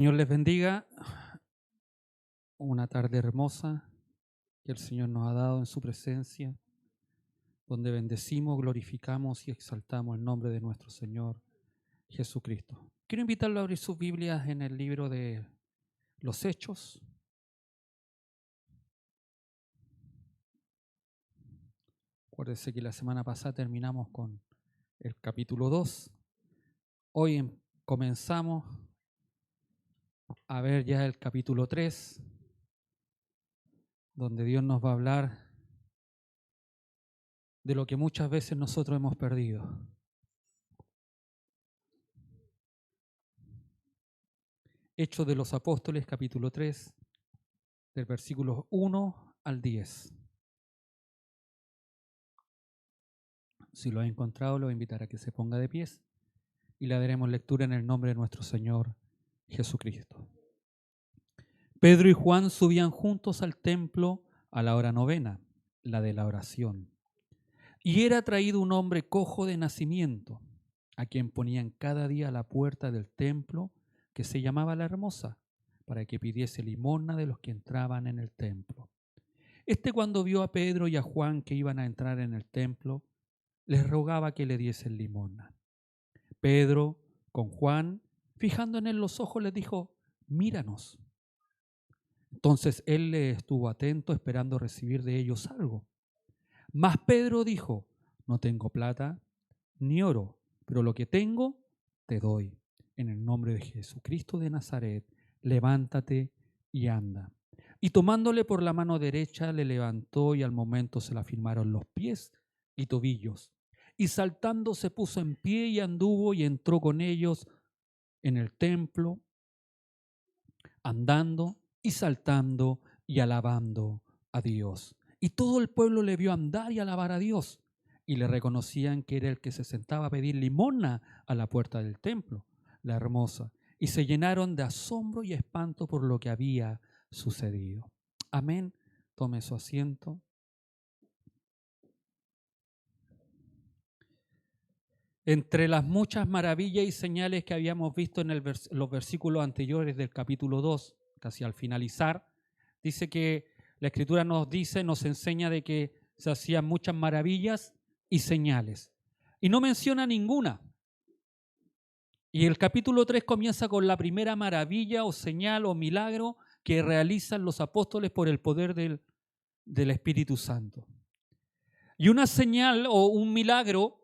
Señor les bendiga. Una tarde hermosa que el Señor nos ha dado en su presencia, donde bendecimos, glorificamos y exaltamos el nombre de nuestro Señor Jesucristo. Quiero invitarlo a abrir sus Biblias en el libro de los Hechos. Acuérdense que la semana pasada terminamos con el capítulo 2. Hoy comenzamos a ver ya el capítulo 3, donde Dios nos va a hablar de lo que muchas veces nosotros hemos perdido. Hechos de los Apóstoles, capítulo 3, del versículo 1 al 10. Si lo ha encontrado, lo voy a invitar a que se ponga de pies y le daremos lectura en el nombre de nuestro Señor Jesucristo. Pedro y Juan subían juntos al templo a la hora novena, la de la oración. Y era traído un hombre cojo de nacimiento, a quien ponían cada día a la puerta del templo, que se llamaba La Hermosa, para que pidiese limosna de los que entraban en el templo. Cuando vio a Pedro y a Juan que iban a entrar en el templo, les rogaba que le diesen limosna. Pedro, con Juan, fijando en él los ojos, les dijo: míranos. Entonces él le estuvo atento, esperando recibir de ellos algo. Mas Pedro dijo: no tengo plata ni oro, pero lo que tengo te doy. En el nombre de Jesucristo de Nazaret, levántate y anda. Y tomándole por la mano derecha, le levantó, y al momento se le afirmaron los pies y tobillos. Y saltando se puso en pie y anduvo y entró con ellos en el templo, andando y saltando y alabando a Dios. Y todo el pueblo le vio andar y alabar a Dios, y le reconocían que era el que se sentaba a pedir limosna a la puerta del templo, La Hermosa, y se llenaron de asombro y espanto por lo que había sucedido. Amén. Tome su asiento. Entre las muchas maravillas y señales que habíamos visto en los versículos anteriores del capítulo 2, casi al finalizar, dice que la Escritura nos enseña de que se hacían muchas maravillas y señales. Y no menciona ninguna. Y el capítulo 3 comienza con la primera maravilla o señal o milagro que realizan los apóstoles por el poder del Espíritu Santo. Y una señal o un milagro,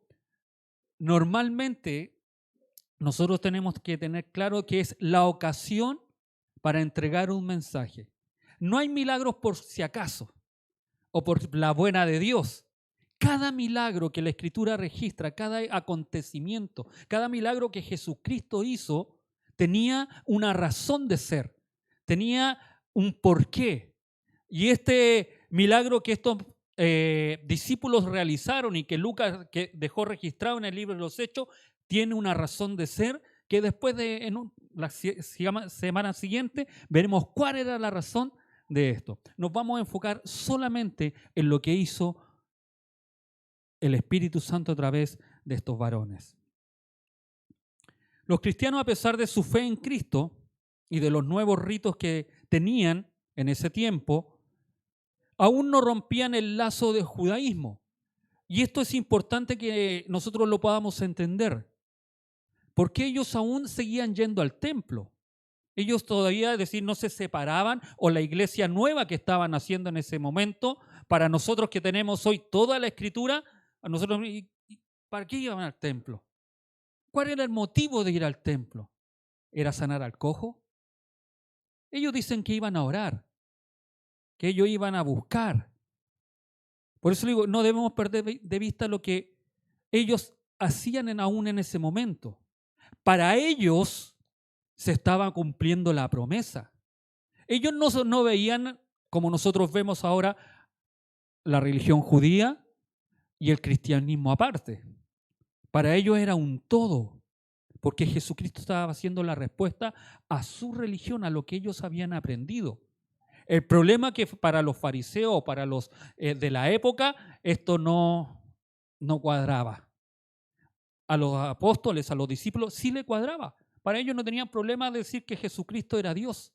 normalmente nosotros tenemos que tener claro que es la ocasión para entregar un mensaje. No hay milagros por si acaso o por la buena de Dios. Cada milagro que la Escritura registra, cada acontecimiento, cada milagro que Jesucristo hizo, tenía una razón de ser, tenía un porqué. Y este milagro que estos discípulos realizaron y que Lucas que dejó registrado en el libro de los Hechos, tiene una razón de ser que después la semana siguiente veremos cuál era la razón de esto. Nos vamos a enfocar solamente en lo que hizo el Espíritu Santo a través de estos varones. Los cristianos, a pesar de su fe en Cristo y de los nuevos ritos que tenían en ese tiempo, aún no rompían el lazo del judaísmo. Y esto es importante que nosotros lo podamos entender, porque ellos aún seguían yendo al templo. Ellos todavía, es decir, no se separaban, o la iglesia nueva que estaban haciendo en ese momento, para nosotros que tenemos hoy toda la Escritura, a nosotros, ¿para qué iban al templo? ¿Cuál era el motivo de ir al templo? ¿Era sanar al cojo? Ellos dicen que iban a orar, que ellos iban a buscar. Por eso digo, no debemos perder de vista lo que ellos hacían aún en ese momento. Para ellos se estaba cumpliendo la promesa. Ellos no veían, como nosotros vemos ahora, la religión judía y el cristianismo aparte. Para ellos era un todo, porque Jesucristo estaba haciendo la respuesta a su religión, a lo que ellos habían aprendido. El problema que para los fariseos o para los de la época, esto no cuadraba. A los apóstoles, a los discípulos, sí le cuadraba, Para ellos no tenían problema de decir que Jesucristo era Dios,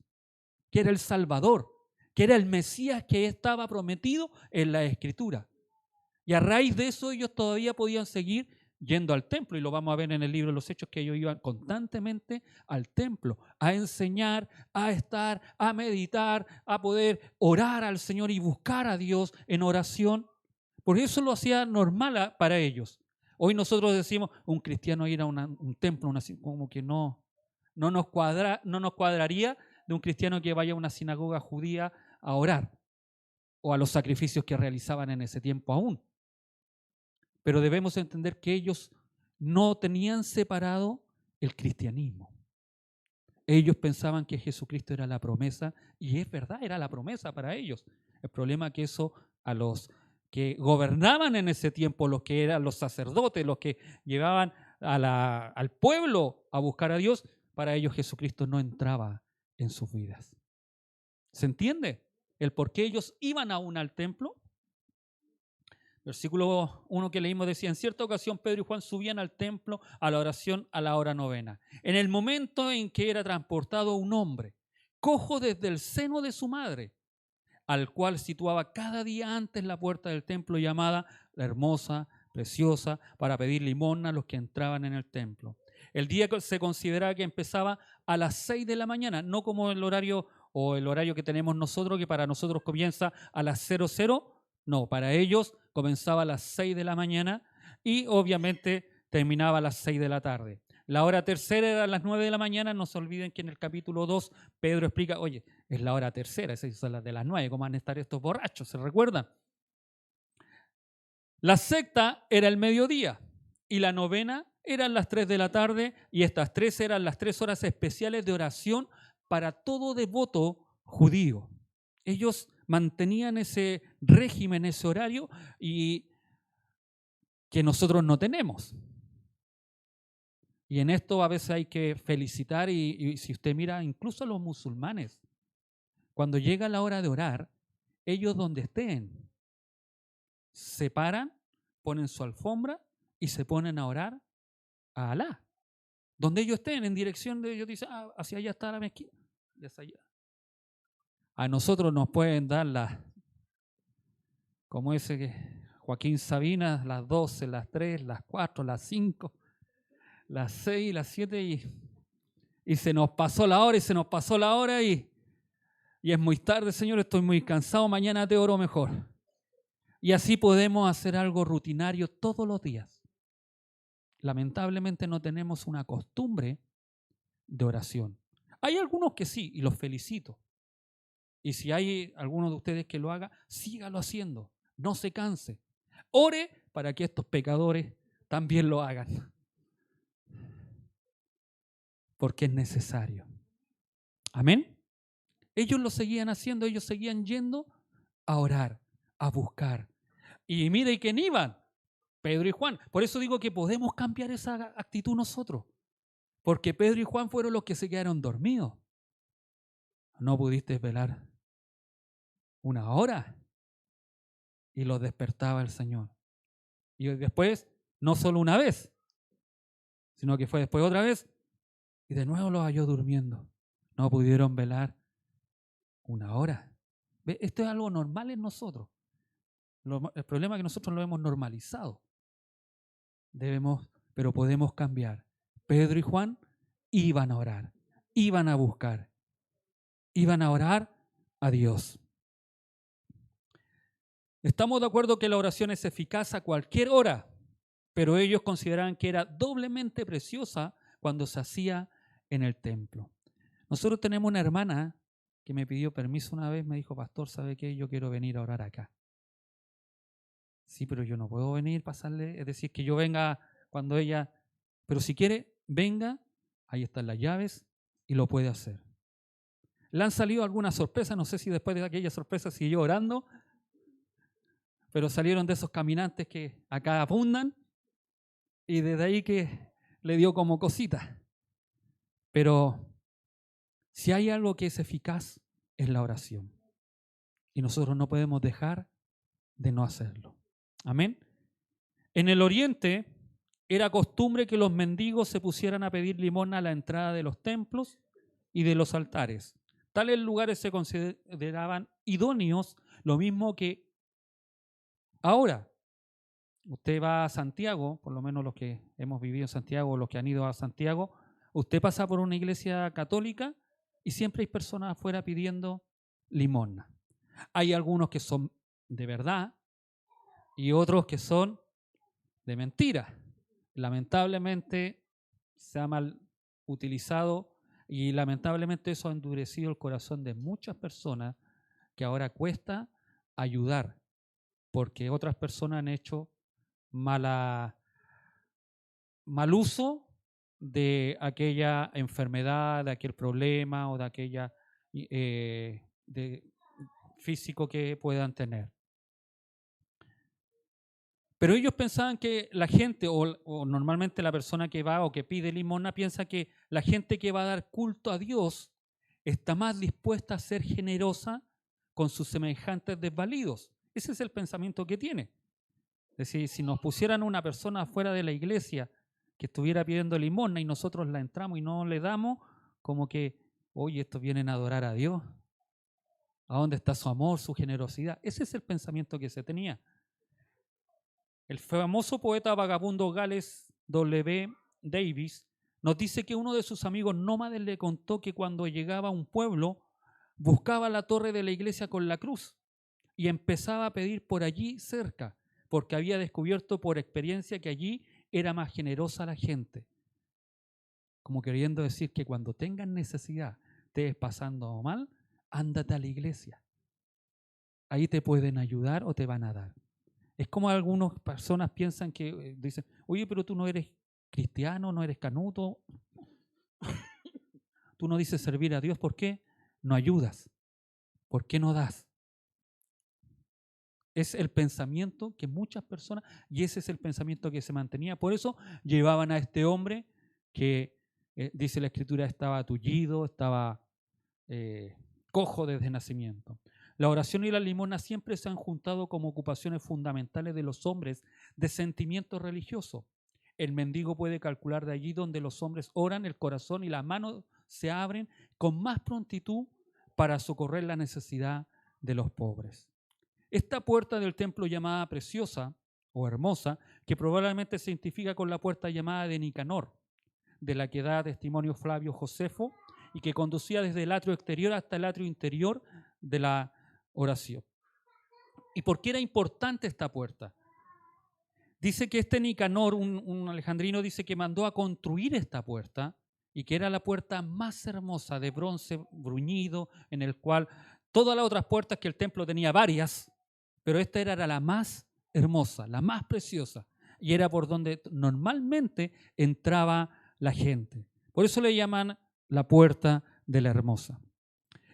que era el Salvador, que era el Mesías que estaba prometido en la Escritura. Y a raíz de eso ellos todavía podían seguir yendo al templo, y lo vamos a ver en el libro de los Hechos, que ellos iban constantemente al templo a enseñar, a estar, a meditar, a poder orar al Señor y buscar a Dios en oración. Por eso lo hacía normal para ellos. Hoy nosotros decimos, un cristiano ir a un templo, como que no nos cuadraría de un cristiano que vaya a una sinagoga judía a orar o a los sacrificios que realizaban en ese tiempo aún. Pero debemos entender que ellos no tenían separado el cristianismo. Ellos pensaban que Jesucristo era la promesa, y es verdad, era la promesa para ellos. El problema es que eso a los que gobernaban en ese tiempo, los que eran los sacerdotes, los que llevaban al pueblo a buscar a Dios, para ellos Jesucristo no entraba en sus vidas. ¿Se entiende el por qué ellos iban aún al templo? Versículo 1 que leímos decía, en cierta ocasión Pedro y Juan subían al templo a la oración a la hora 9. En el momento en que era transportado un hombre, cojo desde el seno de su madre, al cual situaba cada día antes la puerta del templo llamada la Hermosa, Preciosa, para pedir limosna a los que entraban en el templo. El día se consideraba que empezaba a las 6 de la mañana, no como el horario que tenemos nosotros, que para nosotros comienza a las 00. No, para ellos comenzaba a las 6 de la mañana y obviamente terminaba a las 6 de la tarde. La hora tercera era a las 9 de la mañana. No se olviden que en el capítulo 2 Pedro explica, oye, es la hora tercera, esa es la de las 9, ¿cómo van a estar estos borrachos? ¿Se recuerdan? La sexta era el mediodía y la novena eran las 3 de la tarde, y estas 3 eran las 3 horas especiales de oración para todo devoto judío. Ellos mantenían ese régimen, ese horario, y que nosotros no tenemos. Y en esto a veces hay que felicitar, y si usted mira, incluso a los musulmanes, cuando llega la hora de orar, ellos donde estén, se paran, ponen su alfombra y se ponen a orar a Alá. Donde ellos estén, en dirección de ellos, dicen, hacia allá está la mezquita, hacia allá. A nosotros nos pueden dar como ese que Joaquín Sabina, las 12, las 3, las 4, las 5, las 6, las 7, y se nos pasó la hora, y es muy tarde, Señor, estoy muy cansado, mañana te oro mejor. Y así podemos hacer algo rutinario todos los días. Lamentablemente no tenemos una costumbre de oración. Hay algunos que sí, y los felicito. Y si hay alguno de ustedes que lo haga, sígalo haciendo. No se canse. Ore para que estos pecadores también lo hagan. Porque es necesario. Amén. Ellos lo seguían haciendo, ellos seguían yendo a orar, a buscar. Y mire, ¿y quién iban? Pedro y Juan. Por eso digo que podemos cambiar esa actitud nosotros. Porque Pedro y Juan fueron los que se quedaron dormidos. No pudiste velar una hora, y los despertaba el Señor. Y después, no solo una vez, sino que fue después otra vez, y de nuevo los halló durmiendo. No pudieron velar una hora. ¿Ve? Esto es algo normal en nosotros. El problema es que nosotros lo hemos normalizado. Pero podemos cambiar. Pedro y Juan iban a orar, iban a buscar, iban a orar a Dios. Estamos de acuerdo que la oración es eficaz a cualquier hora, pero ellos consideraban que era doblemente preciosa cuando se hacía en el templo. Nosotros tenemos una hermana que me pidió permiso una vez, me dijo, pastor, ¿sabe qué? Yo quiero venir a orar acá. Sí, pero yo no puedo venir, pasarle, es decir, que yo venga cuando ella, pero si quiere, venga, ahí están las llaves y lo puede hacer. Le han salido algunas sorpresas, no sé si después de aquella sorpresa siguió orando, pero salieron de esos caminantes que acá abundan, y desde ahí que le dio como cosita. Pero si hay algo que es eficaz, es la oración. Y nosotros no podemos dejar de no hacerlo. Amén. En el Oriente, era costumbre que los mendigos se pusieran a pedir limosna a la entrada de los templos y de los altares. Tales lugares se consideraban idóneos, lo mismo que ahora. Usted va a Santiago, por lo menos los que hemos vivido en Santiago, los que han ido a Santiago, usted pasa por una iglesia católica y siempre hay personas afuera pidiendo limosna. Hay algunos que son de verdad y otros que son de mentira. Lamentablemente se ha mal utilizado y lamentablemente eso ha endurecido el corazón de muchas personas que ahora cuesta ayudar porque otras personas han hecho mal uso de aquella enfermedad, de aquel problema o de aquella de físico que puedan tener. Pero ellos pensaban que la gente, o normalmente la persona que va o que pide limosna, piensa que la gente que va a dar culto a Dios está más dispuesta a ser generosa con sus semejantes desvalidos. Ese es el pensamiento que tiene. Es decir, si nos pusieran una persona fuera de la iglesia que estuviera pidiendo limosna y nosotros la entramos y no le damos, como que, oye, estos vienen a adorar a Dios. ¿A dónde está su amor, su generosidad? Ese es el pensamiento que se tenía. El famoso poeta vagabundo Gales W. Davis nos dice que uno de sus amigos nómades le contó que cuando llegaba a un pueblo buscaba la torre de la iglesia con la cruz y empezaba a pedir por allí cerca, porque había descubierto por experiencia que allí era más generosa la gente. Como queriendo decir que cuando tengas necesidad, estés pasando mal, ándate a la iglesia. Ahí te pueden ayudar o te van a dar. Es como algunas personas piensan que dicen, oye, pero tú no eres cristiano, no eres canuto, tú no dices servir a Dios, ¿por qué no ayudas? ¿Por qué no das? Es el pensamiento que muchas personas, y ese es el pensamiento que se mantenía. Por eso llevaban a este hombre que, dice la Escritura, estaba tullido, estaba cojo desde nacimiento. La oración y la limosna siempre se han juntado como ocupaciones fundamentales de los hombres de sentimiento religioso. El mendigo puede calcular de allí donde los hombres oran, el corazón y las manos se abren con más prontitud para socorrer la necesidad de los pobres. Esta puerta del templo llamada Preciosa o Hermosa, que probablemente se identifica con la puerta llamada de Nicanor, de la que da testimonio Flavio Josefo, y que conducía desde el atrio exterior hasta el atrio interior de la oración. ¿Y por qué era importante esta puerta? Dice que este Nicanor, un alejandrino, dice que mandó a construir esta puerta y que era la puerta más hermosa de bronce bruñido, en el cual todas las otras puertas, que el templo tenía varias, pero esta era la más hermosa, la más preciosa, y era por donde normalmente entraba la gente. Por eso le llaman la puerta de la hermosa.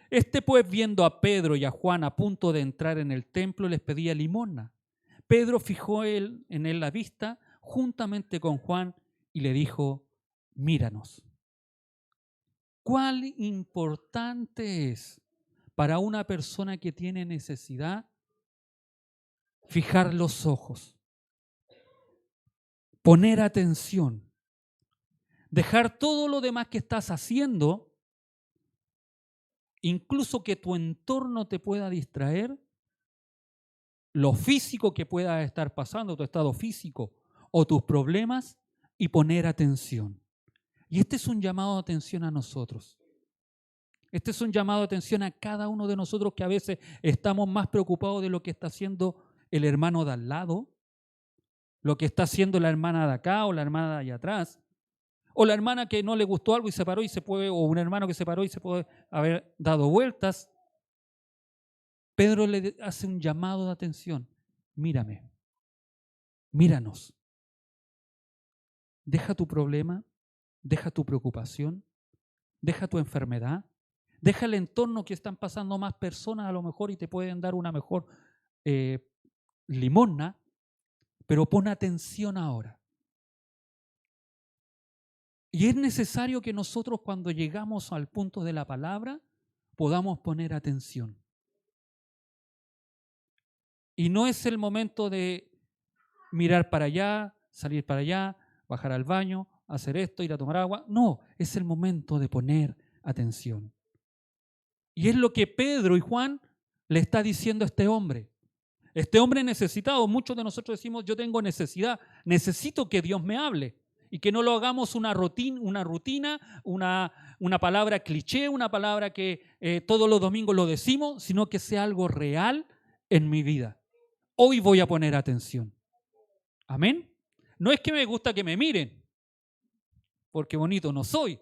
Este pues, viendo a Pedro y a Juan a punto de entrar en el templo, les pedía limosna. Pedro fijó en él la vista juntamente con Juan y le dijo, míranos. ¿Cuál importante es para una persona que tiene necesidad fijar los ojos, poner atención, dejar todo lo demás que estás haciendo, incluso que tu entorno te pueda distraer, lo físico que pueda estar pasando, tu estado físico o tus problemas, y poner atención? Y este es un llamado de atención a nosotros. Este es un llamado de atención a cada uno de nosotros, que a veces estamos más preocupados de lo que está haciendo el hermano de al lado, lo que está haciendo la hermana de acá o la hermana de allá atrás, o la hermana que no le gustó algo y se paró y se puede, o un hermano que se paró y se puede haber dado vueltas. Pedro le hace un llamado de atención. Mírame, míranos. Deja tu problema, deja tu preocupación, deja tu enfermedad, deja el entorno que están pasando más personas a lo mejor y te pueden dar una mejor limosna, pero pon atención ahora. Y es necesario que nosotros, cuando llegamos al punto de la palabra, podamos poner atención. Y no es el momento de mirar para allá, salir para allá, bajar al baño, hacer esto, ir a tomar agua. No, es el momento de poner atención. Y es lo que Pedro y Juan le está diciendo a este hombre. Este hombre necesitado, muchos de nosotros decimos, yo tengo necesidad, necesito que Dios me hable. Y que no lo hagamos una rutina, una palabra cliché, una palabra que todos los domingos lo decimos, sino que sea algo real en mi vida. Hoy voy a poner atención. Amén. No es que me gusta que me miren, porque bonito no soy,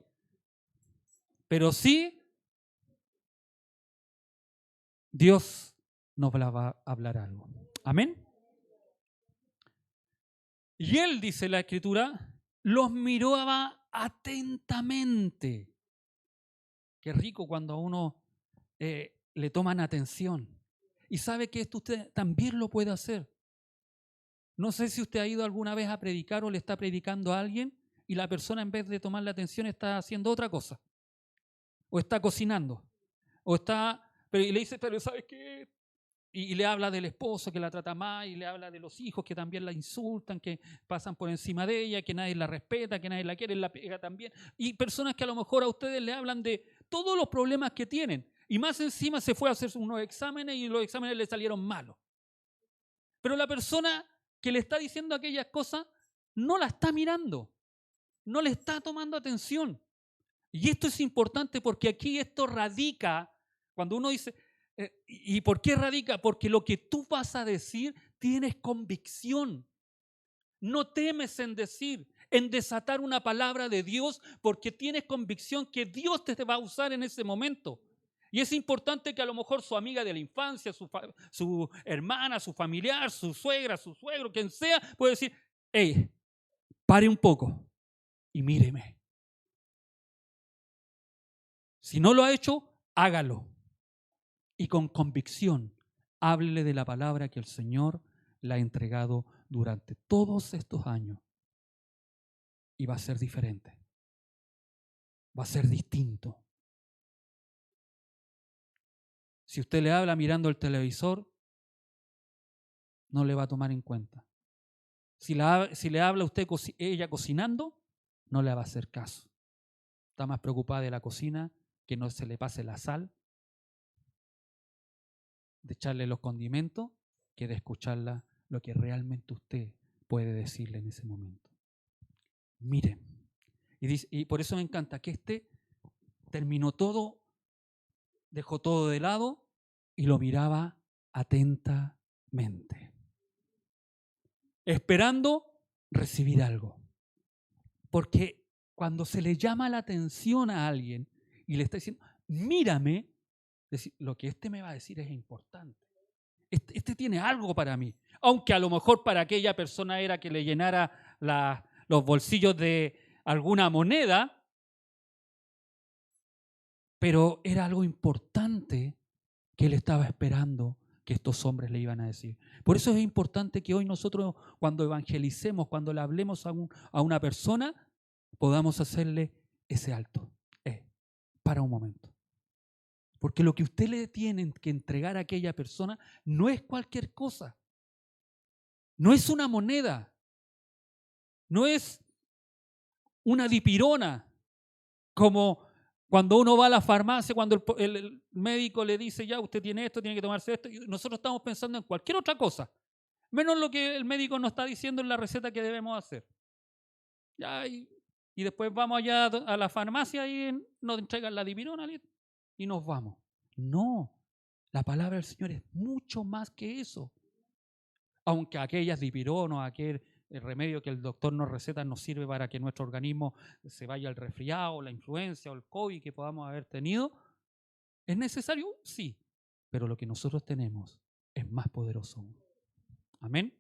pero sí Dios nos va a hablar algo. Amén. Y él, dice la Escritura, los miraba atentamente. Qué rico cuando a uno le toman atención. Y sabe que esto usted también lo puede hacer. No sé si usted ha ido alguna vez a predicar o le está predicando a alguien y la persona en vez de tomarle atención está haciendo otra cosa. O está cocinando. O está, y le dice, pero ¿sabes qué? Y le habla del esposo que la trata mal, y le habla de los hijos que también la insultan, que pasan por encima de ella, que nadie la respeta, que nadie la quiere, la pega también. Y personas que a lo mejor a ustedes le hablan de todos los problemas que tienen. Y más encima se fue a hacer unos exámenes y los exámenes le salieron malos. Pero la persona que le está diciendo aquellas cosas no la está mirando, no le está tomando atención. Y esto es importante porque aquí esto radica, cuando uno dice, ¿y por qué radica? Porque lo que tú vas a decir tienes convicción. No temes en decir, en desatar una palabra de Dios porque tienes convicción que Dios te va a usar en ese momento. Y es importante que a lo mejor su amiga de la infancia, su hermana, su familiar, su suegra, su suegro, quien sea, puede decir, hey, pare un poco y míreme. Si no lo ha hecho, hágalo. Y con convicción, háblele de la palabra que el Señor le ha entregado durante todos estos años. Y va a ser diferente. Va a ser distinto. Si usted le habla mirando el televisor, no le va a tomar en cuenta. Si le habla a usted ella cocinando, no le va a hacer caso. Está más preocupada de la cocina, que no se le pase la sal, de echarle los condimentos, que de escucharla lo que realmente usted puede decirle en ese momento. Miren. Y por eso me encanta que terminó todo, dejó todo de lado y lo miraba atentamente, esperando recibir algo. Porque cuando se le llama la atención a alguien y le está diciendo, mírame, lo que me va a decir es importante. Este tiene algo para mí. Aunque a lo mejor para aquella persona era que le llenara los bolsillos de alguna moneda, pero era algo importante que él estaba esperando que estos hombres le iban a decir. Por eso es importante que hoy nosotros, cuando evangelicemos, cuando le hablemos a una persona, podamos hacerle ese alto. Para un momento. Porque lo que usted le tiene que entregar a aquella persona no es cualquier cosa. No es una moneda. No es una dipirona. Como cuando uno va a la farmacia, cuando el médico le dice, ya, usted tiene esto, tiene que tomarse esto, y nosotros estamos pensando en cualquier otra cosa, menos lo que el médico nos está diciendo en la receta que debemos hacer. Ya, y después vamos allá a la farmacia y nos entregan la dipirona y nos vamos. No, la palabra del Señor es mucho más que eso. Aunque aquellas dipironas, aquel remedio que el doctor nos receta nos sirve para que nuestro organismo se vaya al resfriado, la influenza o el COVID que podamos haber tenido, ¿es necesario? Sí, pero lo que nosotros tenemos es más poderoso. Amén.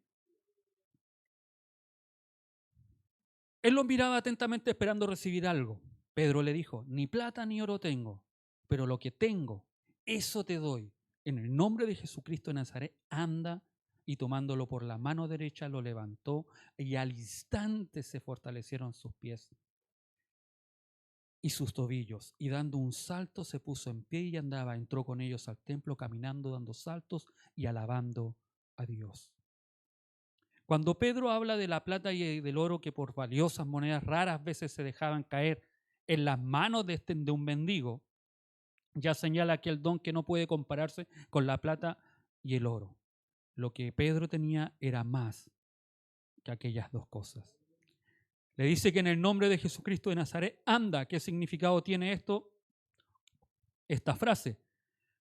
Él lo miraba atentamente esperando recibir algo. Pedro le dijo, ni plata ni oro tengo, pero lo que tengo, eso te doy. En el nombre de Jesucristo de Nazaret, anda. Y tomándolo por la mano derecha lo levantó y al instante se fortalecieron sus pies y sus tobillos. Y dando un salto se puso en pie y andaba. Entró con ellos al templo caminando, dando saltos y alabando a Dios. Cuando Pedro habla de la plata y del oro que por valiosas monedas raras veces se dejaban caer en las manos de un mendigo, ya señala aquel don que no puede compararse con la plata y el oro. Lo que Pedro tenía era más que aquellas dos cosas. Le dice que en el nombre de Jesucristo de Nazaret, anda. ¿Qué significado tiene esto? Esta frase.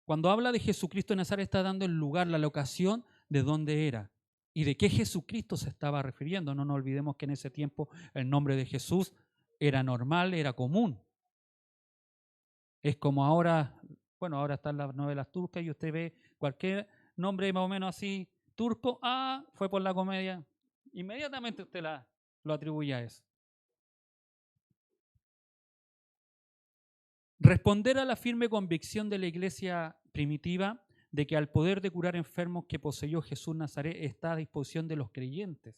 Cuando habla de Jesucristo de Nazaret está dando el lugar, la locación de dónde era y de qué Jesucristo se estaba refiriendo. No nos olvidemos que en ese tiempo el nombre de Jesús era normal, era común. Es como ahora, bueno, ahora están las novelas turcas y usted ve cualquier nombre más o menos así turco, fue por la comedia. Inmediatamente usted lo atribuye a eso. Responder a la firme convicción de la iglesia primitiva de que al poder de curar enfermos que poseyó Jesús Nazaret está a disposición de los creyentes.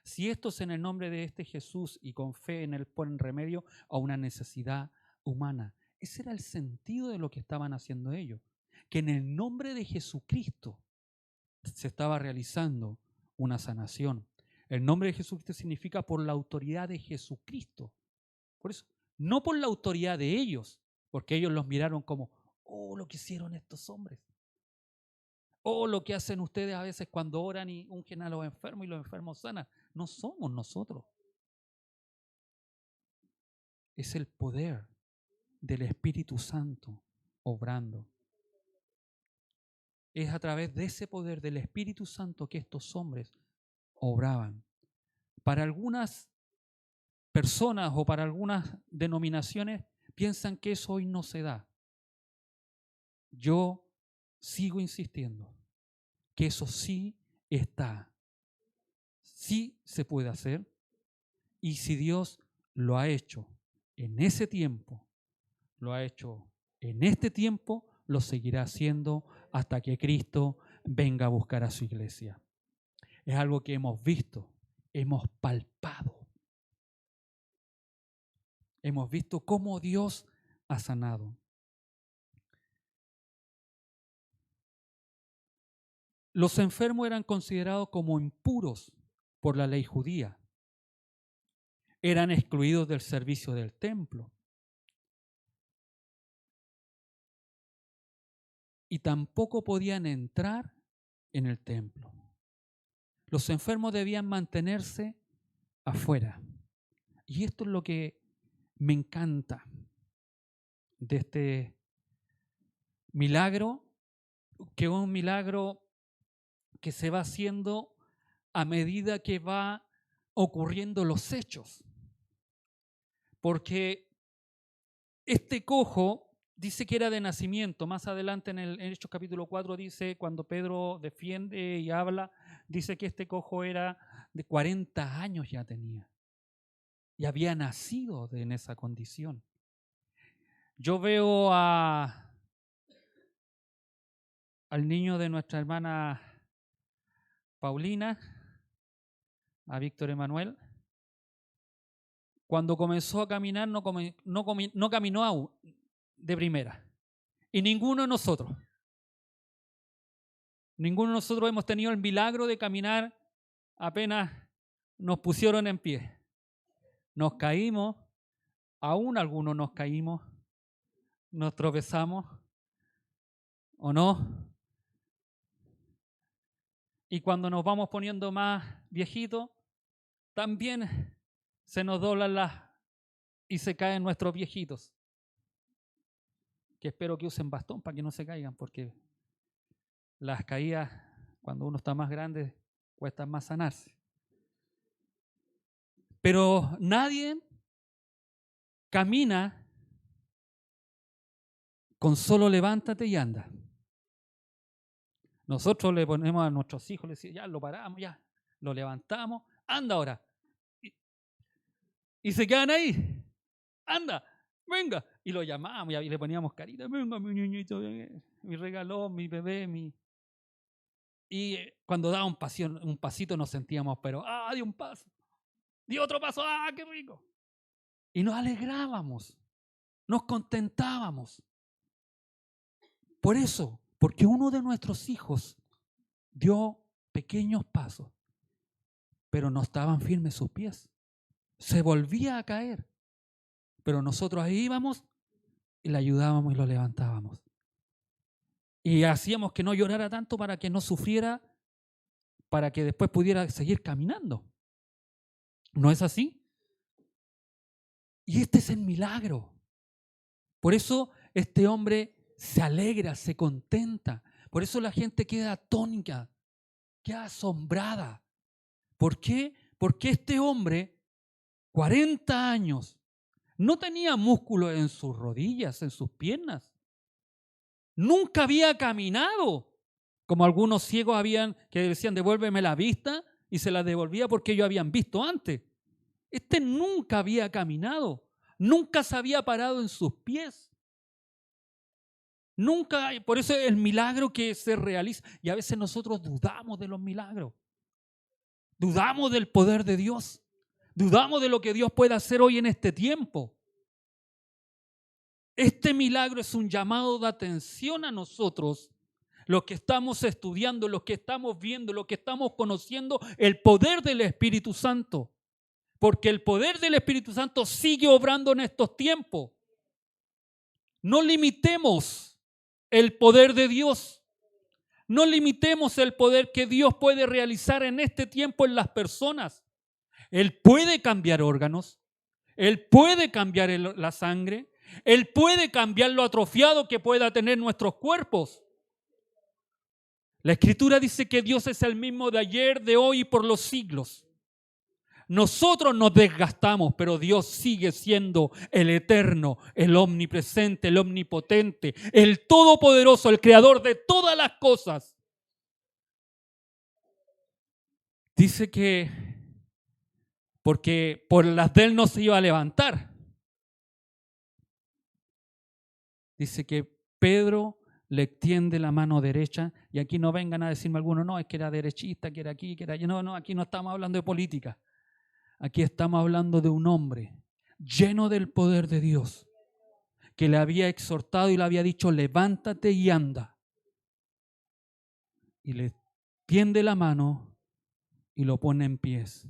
Si estos en el nombre de este Jesús y con fe en él ponen remedio a una necesidad humana. Ese era el sentido de lo que estaban haciendo ellos. Que en el nombre de Jesucristo se estaba realizando una sanación. El nombre de Jesucristo significa por la autoridad de Jesucristo. Por eso, no por la autoridad de ellos, porque ellos los miraron como, lo que hicieron estos hombres. Lo que hacen ustedes a veces cuando oran y ungen a los enfermos y los enfermos sanan. No somos nosotros. Es el poder del Espíritu Santo obrando. Es a través de ese poder del Espíritu Santo que estos hombres obraban. Para algunas personas o para algunas denominaciones piensan que eso hoy no se da. Yo sigo insistiendo que eso sí está, sí se puede hacer, y si Dios lo ha hecho en ese tiempo, lo ha hecho en este tiempo, lo seguirá haciendo hasta que Cristo venga a buscar a su iglesia. Es algo que hemos visto, hemos palpado. Hemos visto cómo Dios ha sanado. Los enfermos eran considerados como impuros por la ley judía. Eran excluidos del servicio del templo. Y tampoco podían entrar en el templo. Los enfermos debían mantenerse afuera. Y esto es lo que me encanta de este milagro, que es un milagro que se va haciendo a medida que va ocurriendo los hechos. Porque este cojo dice que era de nacimiento. Más adelante en Hechos capítulo 4 dice, cuando Pedro defiende y habla, dice que este cojo era de 40 años ya tenía. Y había nacido en esa condición. Yo veo al niño de nuestra hermana Paulina, a Víctor Emanuel. Cuando comenzó a caminar no caminó de primera. Y ninguno de nosotros hemos tenido el milagro de caminar apenas nos pusieron en pie. Nos caímos, aún algunos nos caímos, nos tropezamos, ¿o no? Y cuando nos vamos poniendo más viejitos, también se nos doblan y se caen nuestros viejitos. Que espero que usen bastón para que no se caigan, porque las caídas, cuando uno está más grande, cuesta más sanarse. Pero nadie camina con solo levántate y anda. Nosotros le ponemos a nuestros hijos, le decimos, ya lo paramos, ya lo levantamos, anda ahora. Y se quedan ahí, anda, venga. Y lo llamamos y le poníamos carita, venga mi niñito, mi regalón, mi bebé, Y cuando daba un pasito nos sentíamos, pero, dio un paso, dio otro paso, qué rico. Y nos alegrábamos, nos contentábamos. Por eso, porque uno de nuestros hijos dio pequeños pasos pero no estaban firmes sus pies. Se volvía a caer, pero nosotros ahí íbamos y le ayudábamos y lo levantábamos. Y hacíamos que no llorara tanto para que no sufriera, para que después pudiera seguir caminando. ¿No es así? Y este es el milagro. Por eso este hombre se alegra, se contenta. Por eso la gente queda atónita, queda asombrada. ¿Por qué? Porque este hombre, 40 años, no tenía músculo en sus rodillas, en sus piernas. Nunca había caminado, como algunos ciegos habían que decían devuélveme la vista y se la devolvía porque ellos habían visto antes. Este nunca había caminado, nunca se había parado en sus pies. Nunca, por eso es el milagro que se realiza. Y a veces nosotros dudamos de los milagros. Dudamos del poder de Dios. Dudamos de lo que Dios puede hacer hoy en este tiempo. Este milagro es un llamado de atención a nosotros, los que estamos estudiando, los que estamos viendo, los que estamos conociendo el poder del Espíritu Santo. Porque el poder del Espíritu Santo sigue obrando en estos tiempos. No limitemos el poder de Dios. No limitemos el poder que Dios puede realizar en este tiempo en las personas. Él puede cambiar órganos. Él puede cambiar la sangre. Él puede cambiar lo atrofiado que pueda tener nuestros cuerpos. La Escritura dice que Dios es el mismo de ayer, de hoy y por los siglos. Nosotros nos desgastamos, pero Dios sigue siendo el eterno, el omnipresente, el omnipotente, el todopoderoso, el creador de todas las cosas. Dice que porque por las de él no se iba a levantar. Dice que Pedro le extiende la mano derecha, y aquí no vengan a decirme algunos, no, es que era derechista, que era aquí, que era allá. No, aquí no estamos hablando de política. Aquí estamos hablando de un hombre lleno del poder de Dios, que le había exhortado y le había dicho, levántate y anda. Y le tiende la mano y lo pone en pies.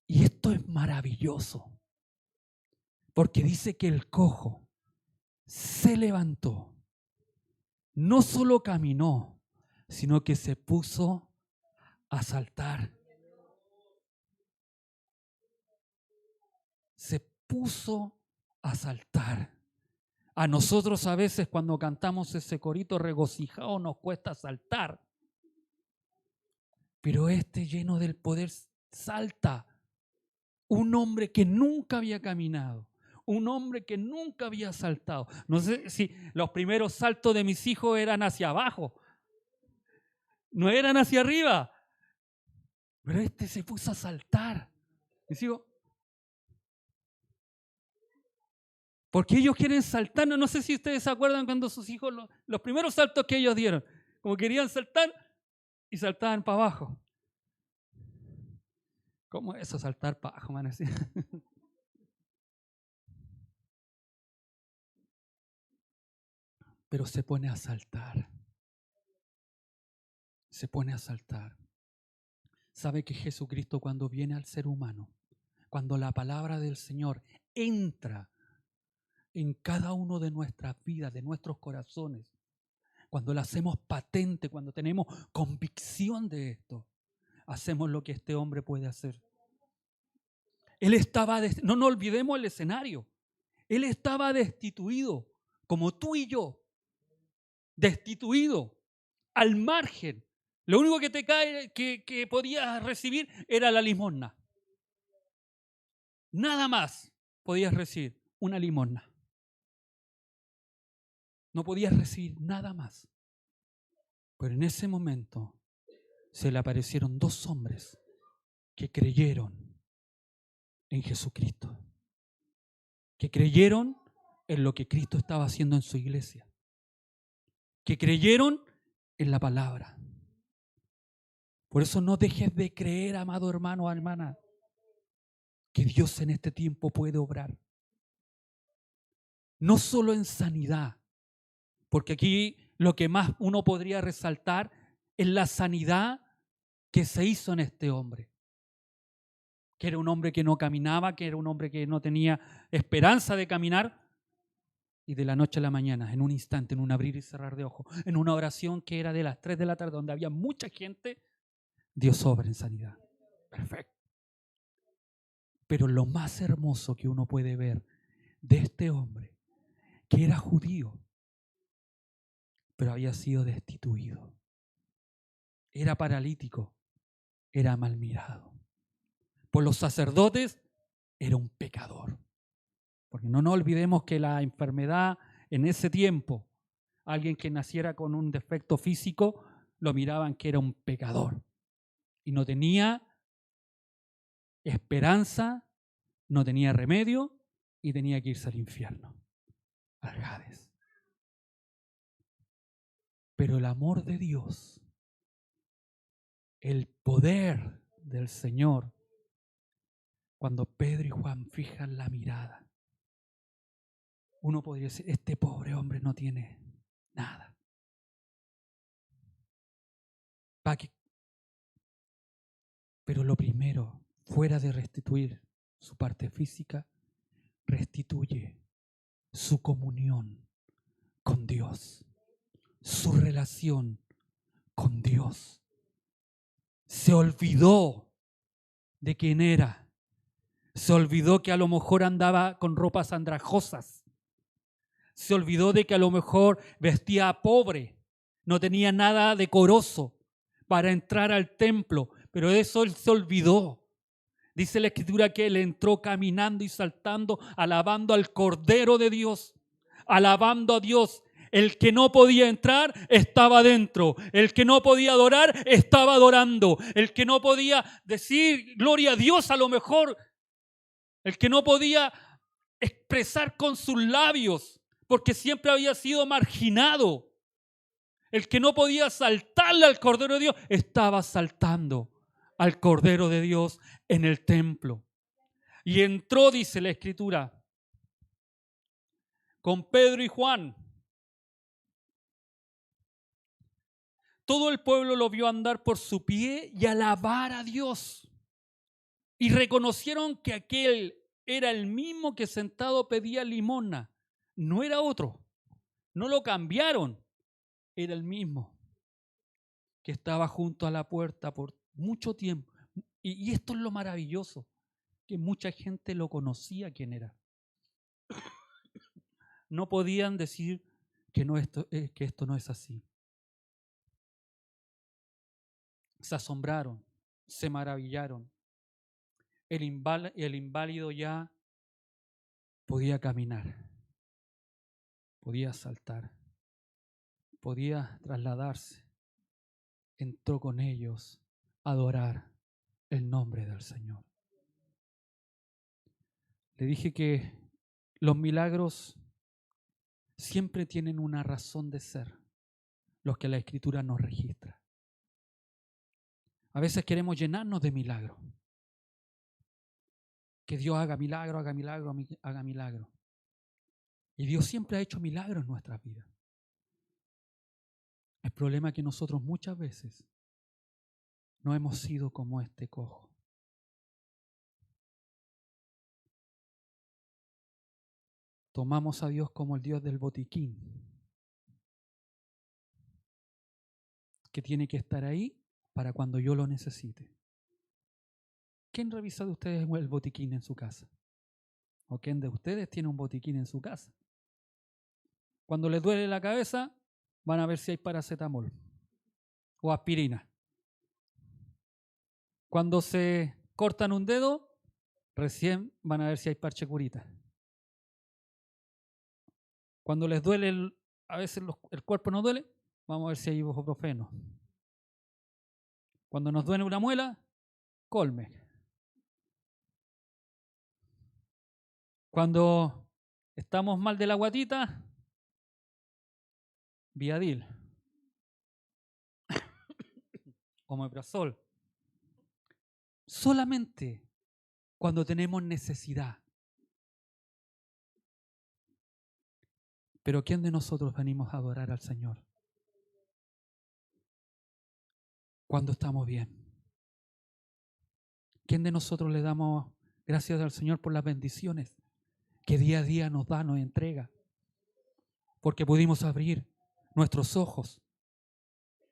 Y esto es maravilloso, porque dice que el cojo se levantó, no solo caminó, sino que se puso a saltar. Se puso a saltar. A nosotros a veces cuando cantamos ese corito regocijado nos cuesta saltar. Pero este lleno del poder salta. Un hombre que nunca había caminado. Un hombre que nunca había saltado. No sé si los primeros saltos de mis hijos eran hacia abajo. No eran hacia arriba. Pero este se puso a saltar. Y sigo. Porque ellos quieren saltar. No sé si ustedes se acuerdan cuando sus hijos, los primeros saltos que ellos dieron. Como querían saltar y saltaban para abajo. ¿Cómo es eso, saltar para abajo, man? Así. Pero se pone a saltar. Se pone a saltar. ¿Sabe que Jesucristo cuando viene al ser humano, cuando la palabra del Señor entra en cada uno de nuestras vidas, de nuestros corazones, cuando la hacemos patente, cuando tenemos convicción de esto, hacemos lo que este hombre puede hacer? Él estaba, no nos olvidemos el escenario, él estaba destituido, como tú y yo, destituido, al margen. Lo único que te cae, que podías recibir era la limosna. Nada más podías recibir, una limosna. No podías recibir nada más. Pero en ese momento se le aparecieron dos hombres que creyeron en Jesucristo, que creyeron en lo que Cristo estaba haciendo en su iglesia, que creyeron en la palabra. Por eso no dejes de creer, amado hermano o hermana, que Dios en este tiempo puede obrar. No solo en sanidad, porque aquí lo que más uno podría resaltar es la sanidad ¿Qué se hizo en este hombre? Que era un hombre que no caminaba, que era un hombre que no tenía esperanza de caminar. Y de la noche a la mañana, en un instante, en un abrir y cerrar de ojos, en una oración que era de las 3 de la tarde, donde había mucha gente, Dios obra en sanidad. Perfecto. Pero lo más hermoso que uno puede ver de este hombre, que era judío, pero había sido destituido, era paralítico, era mal mirado. Por los sacerdotes era un pecador. Porque no nos olvidemos que la enfermedad en ese tiempo, alguien que naciera con un defecto físico, lo miraban que era un pecador. Y no tenía esperanza, no tenía remedio y tenía que irse al infierno, al Hades. Pero el amor de Dios, el poder del Señor, cuando Pedro y Juan fijan la mirada, uno podría decir, este pobre hombre no tiene nada. ¿Para qué? Pero lo primero, fuera de restituir su parte física, restituye su comunión con Dios, su relación con Dios. Se olvidó de quién era. Se olvidó que a lo mejor andaba con ropas andrajosas. Se olvidó de que a lo mejor vestía pobre. No tenía nada decoroso para entrar al templo. Pero de eso él se olvidó. Dice la Escritura que él entró caminando y saltando, alabando al Cordero de Dios. Alabando a Dios. El que no podía entrar estaba dentro. El que no podía adorar estaba adorando. El que no podía decir gloria a Dios a lo mejor. El que no podía expresar con sus labios porque siempre había sido marginado. El que no podía saltarle al Cordero de Dios estaba saltando al Cordero de Dios en el templo. Y entró, dice la Escritura, con Pedro y Juan. Todo el pueblo lo vio andar por su pie y alabar a Dios. Y reconocieron que aquel era el mismo que sentado pedía limosna. No era otro. No lo cambiaron. Era el mismo que estaba junto a la puerta por mucho tiempo. Y esto es lo maravilloso, que mucha gente lo conocía quién era. No podían decir que esto no es así. Se asombraron, se maravillaron. El inválido ya podía caminar, podía saltar, podía trasladarse. Entró con ellos a adorar el nombre del Señor. Le dije que los milagros siempre tienen una razón de ser, los que la Escritura nos registra. A veces queremos llenarnos de milagros. Que Dios haga milagro, haga milagro, haga milagro. Y Dios siempre ha hecho milagros en nuestras vidas. El problema es que nosotros muchas veces no hemos sido como este cojo. Tomamos a Dios como el Dios del botiquín, que tiene que estar ahí para cuando yo lo necesite. ¿Quién revisa de ustedes el botiquín en su casa? ¿O quién de ustedes tiene un botiquín en su casa? Cuando les duele la cabeza, van a ver si hay paracetamol o aspirina. Cuando se cortan un dedo, recién van a ver si hay parche curita. Cuando les duele, a veces el cuerpo no duele, vamos a ver si hay ibuprofeno. Cuando nos duele una muela, Colmex. Cuando estamos mal de la guatita, Viadil. Omeprazol. Solamente cuando tenemos necesidad. Pero ¿quién de nosotros venimos a adorar al Señor? Cuando estamos bien. ¿Quién de nosotros le damos gracias al Señor por las bendiciones que día a día nos da, nos entrega? Porque pudimos abrir nuestros ojos,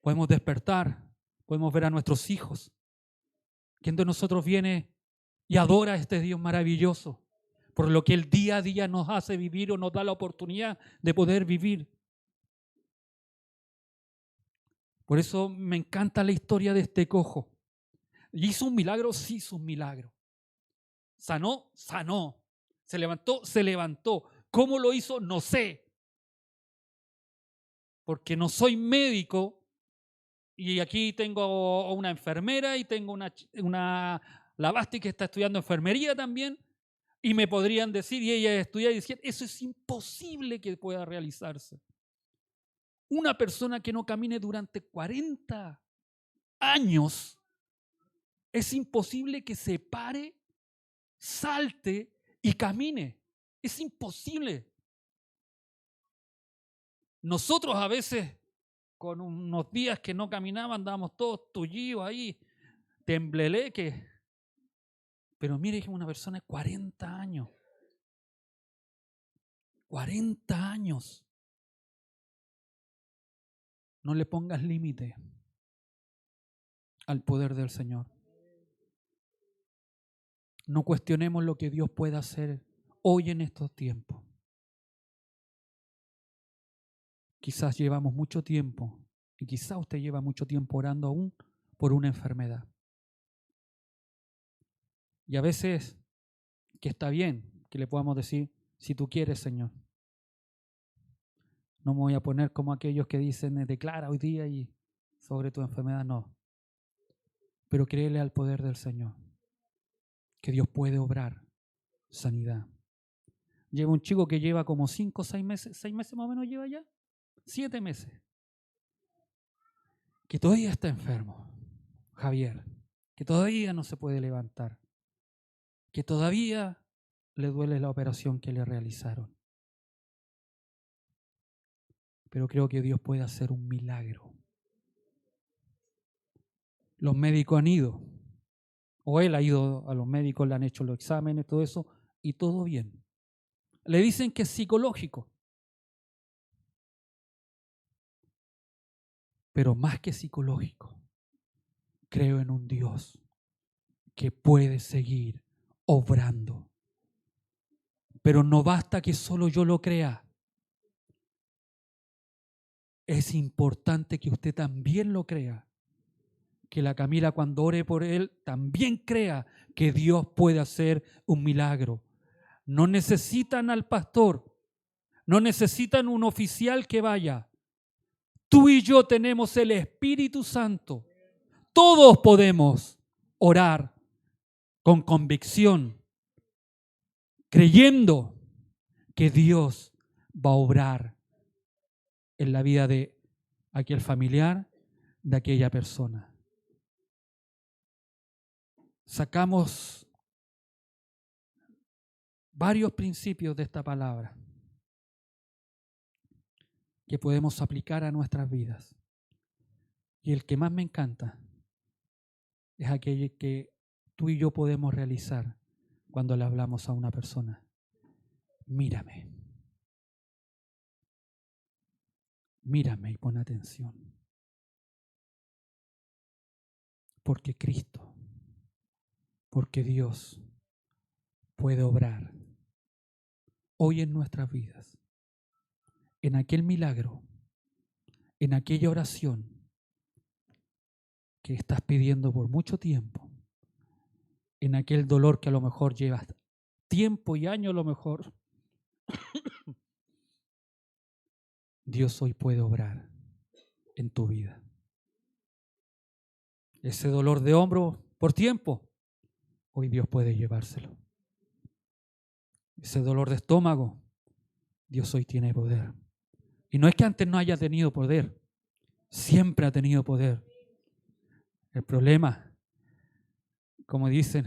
podemos despertar, podemos ver a nuestros hijos. ¿Quién de nosotros viene y adora a este Dios maravilloso por lo que el día a día nos hace vivir o nos da la oportunidad de poder vivir? Por eso me encanta la historia de este cojo. ¿Hizo un milagro? Sí, hizo un milagro. ¿Sanó? Sanó. ¿Se levantó? Se levantó. ¿Cómo lo hizo? No sé. Porque no soy médico y aquí tengo una enfermera y tengo la Basti que está estudiando enfermería también y me podrían decir, y ella estudia y decía, eso es imposible que pueda realizarse. Una persona que no camine durante 40 años, es imposible que se pare, salte y camine. Es imposible. Nosotros a veces, con unos días que no caminaban, andábamos todos tullidos ahí, tembleleque. Pero mire, es una persona de 40 años. 40 años. No le pongas límite al poder del Señor. No cuestionemos lo que Dios puede hacer hoy en estos tiempos. Quizás llevamos mucho tiempo y quizás usted lleva mucho tiempo orando aún por una enfermedad. Y a veces que está bien que le podamos decir, si tú quieres, Señor. No me voy a poner como aquellos que dicen, declara hoy día y sobre tu enfermedad, no. Pero créele al poder del Señor, que Dios puede obrar sanidad. Lleva un chico que lleva como 5 o 6 meses más o menos lleva ya, 7 meses, que todavía está enfermo, Javier, que todavía no se puede levantar, que todavía le duele la operación que le realizaron. Pero creo que Dios puede hacer un milagro. Los médicos han ido, o él ha ido a los médicos, le han hecho los exámenes, todo eso, y todo bien. Le dicen que es psicológico. Pero más que psicológico, creo en un Dios que puede seguir obrando. Pero no basta que solo yo lo crea. Es importante que usted también lo crea. Que la Camila cuando ore por él también crea que Dios puede hacer un milagro. No necesitan al pastor, no necesitan un oficial que vaya. Tú y yo tenemos el Espíritu Santo. Todos podemos orar con convicción, creyendo que Dios va a obrar en la vida de aquel familiar, de aquella persona. Sacamos varios principios de esta palabra que podemos aplicar a nuestras vidas. Y el que más me encanta es aquel que tú y yo podemos realizar cuando le hablamos a una persona. Mírame. Mírame y pon atención. Porque Cristo, porque Dios puede obrar hoy en nuestras vidas, en aquel milagro, en aquella oración que estás pidiendo por mucho tiempo, en aquel dolor que a lo mejor llevas tiempo y años a lo mejor. Dios hoy puede obrar en tu vida. Ese dolor de hombro por tiempo, hoy Dios puede llevárselo. Ese dolor de estómago, Dios hoy tiene poder. Y no es que antes no haya tenido poder, siempre ha tenido poder. El problema, como dicen,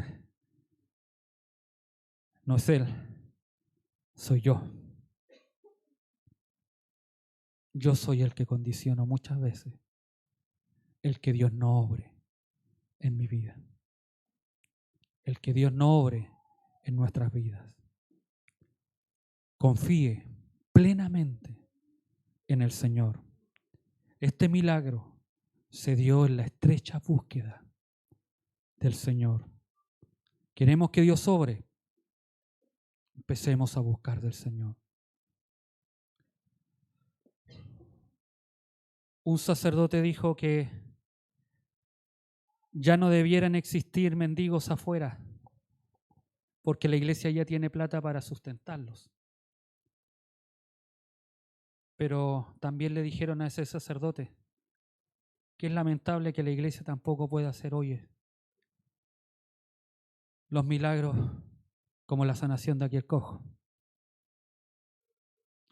no es Él, soy yo. Yo soy el que condiciono muchas veces el que Dios no obre en mi vida. el que Dios no obre en nuestras vidas. Confíe plenamente en el Señor. Este milagro se dio en la estrecha búsqueda del Señor. ¿Queremos que Dios obre? Empecemos a buscar del Señor. Un sacerdote dijo que ya no debieran existir mendigos afuera, porque la iglesia ya tiene plata para sustentarlos. Pero también le dijeron a ese sacerdote que es lamentable que la iglesia tampoco pueda hacer hoy los milagros como la sanación de aquel cojo.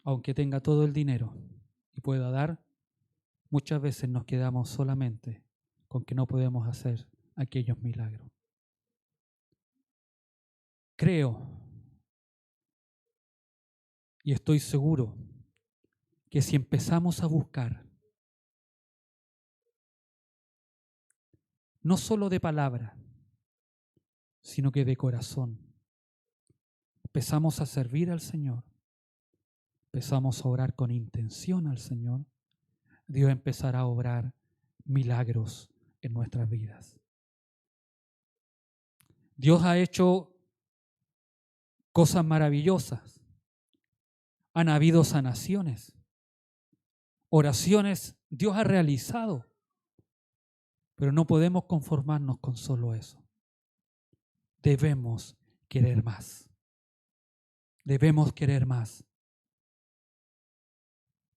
Aunque tenga todo el dinero y pueda dar, muchas veces nos quedamos solamente con que no podemos hacer aquellos milagros. Creo y estoy seguro que si empezamos a buscar, no solo de palabra, sino que de corazón, empezamos a servir al Señor, empezamos a orar con intención al Señor, Dios empezará a obrar milagros en nuestras vidas. Dios ha hecho cosas maravillosas. Han habido sanaciones, oraciones, Dios ha realizado, pero no podemos conformarnos con solo eso. Debemos querer más. Debemos querer más.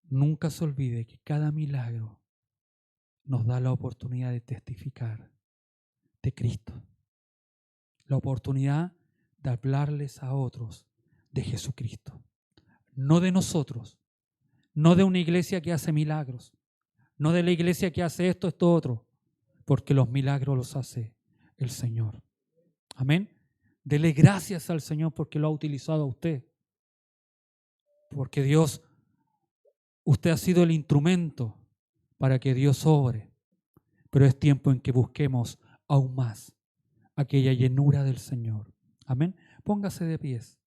Nunca se olvide que cada milagro nos da la oportunidad de testificar de Cristo. La oportunidad de hablarles a otros de Jesucristo. No de nosotros, no de una iglesia que hace milagros, no de la iglesia que hace esto, otro, porque los milagros los hace el Señor. Amén. Dele gracias al Señor porque lo ha utilizado a usted. Porque usted ha sido el instrumento para que Dios obre. Pero es tiempo en que busquemos aún más aquella llenura del Señor. Amén. Póngase de pies.